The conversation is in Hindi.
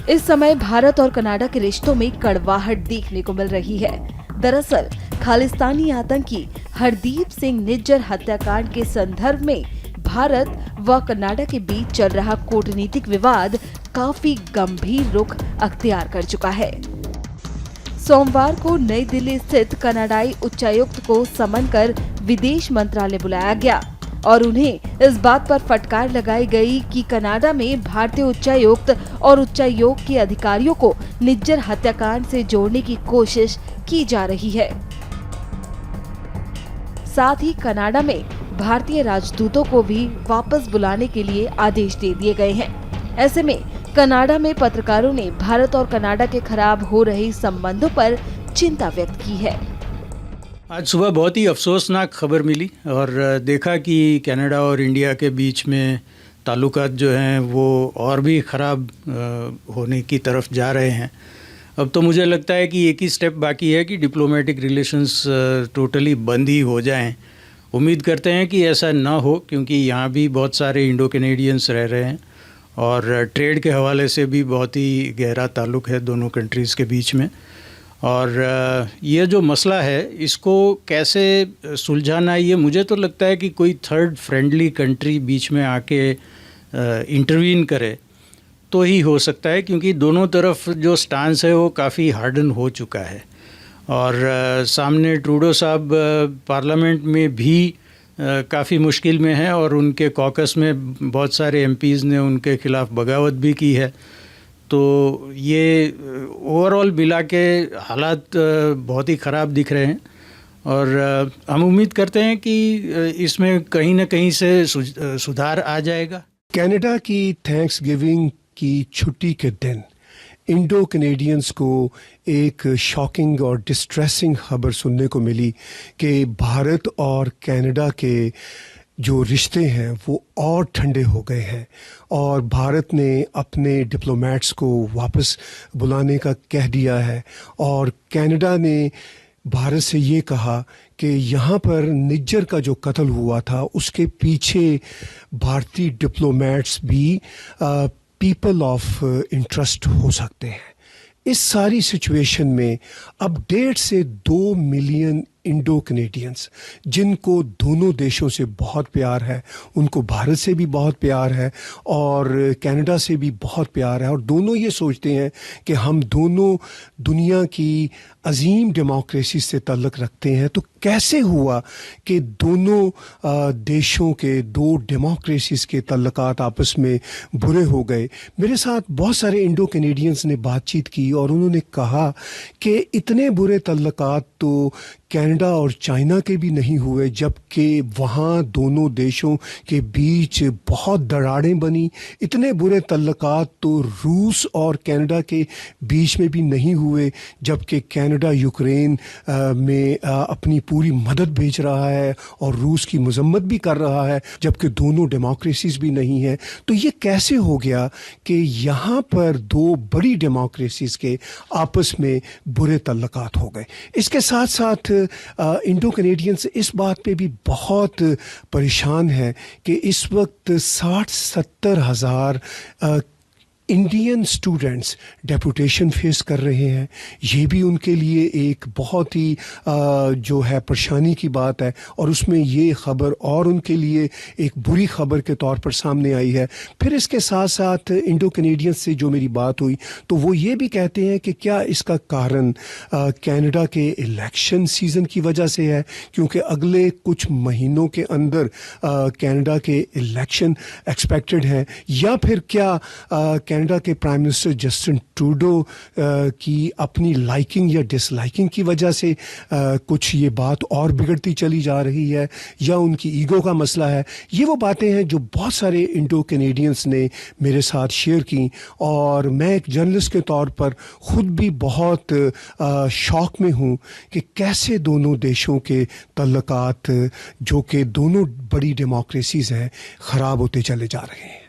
इस समय भारत और कनाडा के रिश्तों में कड़वाहट देखने को मिल रही है। दरअसल खालिस्तानी आतंकी हरदीप सिंह निज्जर हत्याकांड के संदर्भ में भारत व कनाडा के बीच चल रहा कूटनीतिक विवाद काफी गंभीर रुख अख्तियार कर चुका है। सोमवार को नई दिल्ली स्थित कनाडाई उच्चायुक्त को समन कर विदेश मंत्रालय बुलाया गया और उन्हें इस बात पर फटकार लगाई गई कि कनाडा में भारतीय उच्चायुक्त और उच्चायोग के अधिकारियों को निज्जर हत्याकांड से जोड़ने की कोशिश की जा रही है। साथ ही कनाडा में भारतीय राजदूतों को भी वापस बुलाने के लिए आदेश दे दिए गए हैं। ऐसे में कनाडा में पत्रकारों ने भारत और कनाडा के खराब हो रहे संबंधों पर चिंता व्यक्त की है। आज सुबह बहुत ही अफसोसनाक खबर मिली और देखा कि कनाडा और इंडिया के बीच में ताल्लुकात जो हैं वो और भी ख़राब होने की तरफ जा रहे हैं। अब तो मुझे लगता है कि एक ही स्टेप बाकी है कि डिप्लोमेटिक रिलेशंस टोटली बंद ही हो जाएं। उम्मीद करते हैं कि ऐसा ना हो, क्योंकि यहाँ भी बहुत सारे इंडो कैनेडियंस रह रहे हैं और ट्रेड के हवाले से भी बहुत ही गहरा ताल्लुक़ है दोनों कंट्रीज़ के बीच में। और ये जो मसला है इसको कैसे सुलझाना, ये मुझे तो लगता है कि कोई थर्ड फ्रेंडली कंट्री बीच में आके इंटरवीन करे तो ही हो सकता है, क्योंकि दोनों तरफ जो स्टांस है वो काफ़ी हार्डन हो चुका है। और सामने ट्रूडो साहब पार्लियामेंट में भी काफ़ी मुश्किल में है और उनके कॉकस में बहुत सारे एमपीज़ ने उनके ख़िलाफ़ बगावत भी की है। तो ये ओवरऑल मिला के हालात बहुत ही ख़राब दिख रहे हैं और हम उम्मीद करते हैं कि इसमें कहीं ना कहीं से सुधार आ जाएगा। कनाडा की थैंक्सगिविंग की छुट्टी के दिन इंडो कैनेडियंस को एक शॉकिंग और डिस्ट्रेसिंग खबर सुनने को मिली कि भारत और कनाडा के जो रिश्ते हैं वो और ठंडे हो गए हैं और भारत ने अपने डिप्लोमेट्स को वापस बुलाने का कह दिया है और कनाडा ने भारत से ये कहा कि यहाँ पर निज्जर का जो कत्ल हुआ था उसके पीछे भारतीय डिप्लोमेट्स भी पीपल ऑफ इंटरेस्ट हो सकते हैं। इस सारी सिचुएशन में अब 1.5 से 2 मिलियन इंडो कैनेडियंस जिनको दोनों देशों से बहुत प्यार है, उनको भारत से भी बहुत प्यार है और कनाडा से भी बहुत प्यार है और दोनों ये सोचते हैं कि हम दोनों दुनिया की अजीम डेमोक्रेसी से ताल्लुक़ रखते हैं। तो कैसे हुआ कि दोनों देशों के दो डेमोक्रेसीज़ के ताल्लुकात आपस में बुरे हो गए? मेरे साथ बहुत सारे इंडो कैनेडियंस ने बातचीत की और उन्होंने कहा कि इतने बुरे ताल्लुकात तो कनाडा और चाइना के भी नहीं हुए, जबकि वहाँ दोनों देशों के बीच बहुत दरारें बनी। इतने बुरे ताल्लुकात तो रूस और कनाडा के बीच में भी नहीं हुए, जबकि कनाडा यूक्रेन में अपनी पूरी मदद भेज रहा है और रूस की मजम्मत भी कर रहा है, जबकि दोनों डेमोक्रेसीज भी नहीं हैं। तो ये कैसे हो गया कि यहाँ पर दो बड़ी डेमोक्रेसीज के आपस में बुरे ताल्लुकात हो गए? इसके साथ साथ इंडो कैनेडियंस इस बात पे भी बहुत परेशान है कि इस वक्त 60-70 हज़ार इंडियन स्टूडेंट्स डेपुटेशन फेस कर रहे हैं। ये भी उनके लिए एक बहुत ही जो है परेशानी की बात है और उसमें ये ख़बर और उनके लिए एक बुरी ख़बर के तौर पर सामने आई है। फिर इसके साथ साथ इंडो कैनेडियंस से जो मेरी बात हुई तो वो ये भी कहते हैं कि क्या इसका कारण कनाडा के इलेक्शन सीज़न की वजह से है, क्योंकि अगले कुछ महीनों के अंदर कनाडा के इलेक्शन एक्सपेक्टेड हैं, या फिर क्या कनाडा के प्राइम मिनिस्टर जस्टिन ट्रूडो की अपनी लाइकिंग या डिसलाइकिंग की वजह से कुछ ये बात और बिगड़ती चली जा रही है, या उनकी ईगो का मसला है। ये वो बातें हैं जो बहुत सारे इंडो कैनेडियंस ने मेरे साथ शेयर की और मैं एक जर्नलिस्ट के तौर पर ख़ुद भी बहुत शौक में हूँ कि कैसे दोनों देशों के ताल्लुकात जो कि दोनों बड़ी डेमोक्रेसीज़ हैं ख़राब होते चले जा रहे हैं।